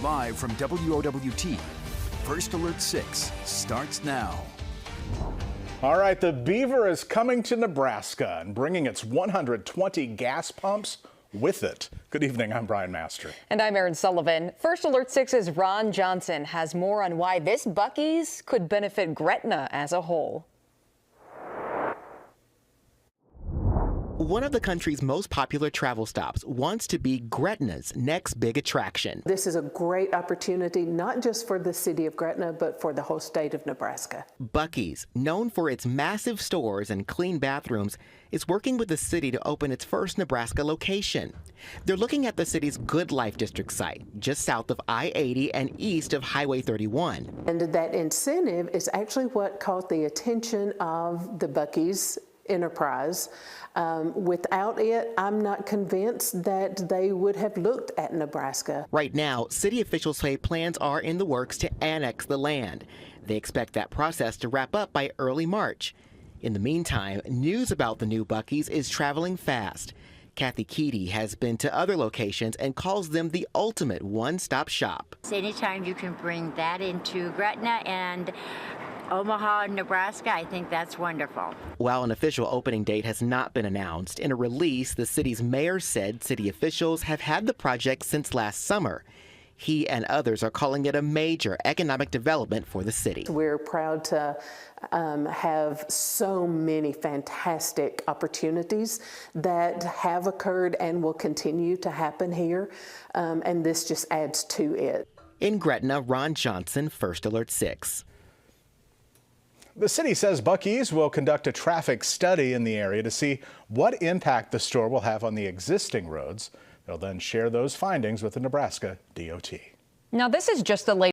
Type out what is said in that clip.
Live from WOWT, First Alert 6 starts now. All right, the Beaver is coming to Nebraska and bringing its 120 gas pumps with it. Good evening, I'm Brian Master. And I'm Erin Sullivan. First Alert 6's Ron Johnson has more on why this Buc-ee's could benefit Gretna as a whole. One of the country's most popular travel stops wants to be Gretna's next big attraction. This is a great opportunity, not just for the city of Gretna, but for the whole state of Nebraska. Buc-ee's, known for its massive stores and clean bathrooms, is working with the city to open its first Nebraska location. They're looking at the city's Good Life District site, just south of I-80 and east of Highway 31. And that incentive is actually what caught the attention of the Buc-ee's enterprise. Without it, I'm not convinced that they would have looked at Nebraska. Right now, city officials say plans are in the works to annex the land. They expect that process to wrap up by early March. In the meantime, news about the new Buc-ee's is traveling fast. Kathy Keedy has been to other locations and calls them the ultimate one-stop shop. Anytime you can bring that into Gretna and Omaha, Nebraska, I think that's wonderful. While an official opening date has not been announced, in a release, the city's mayor said city officials have had the project since last summer. He and others are calling it a major economic development for the city. We're proud to have so many fantastic opportunities that have occurred and will continue to happen here, and this just adds to it. In Gretna, Ron Johnson, First Alert 6. The city says Buc-ee's will conduct a traffic study in the area to see what impact the store will have on the existing roads. They'll then share those findings with the Nebraska DOT. Now, this is just the latest.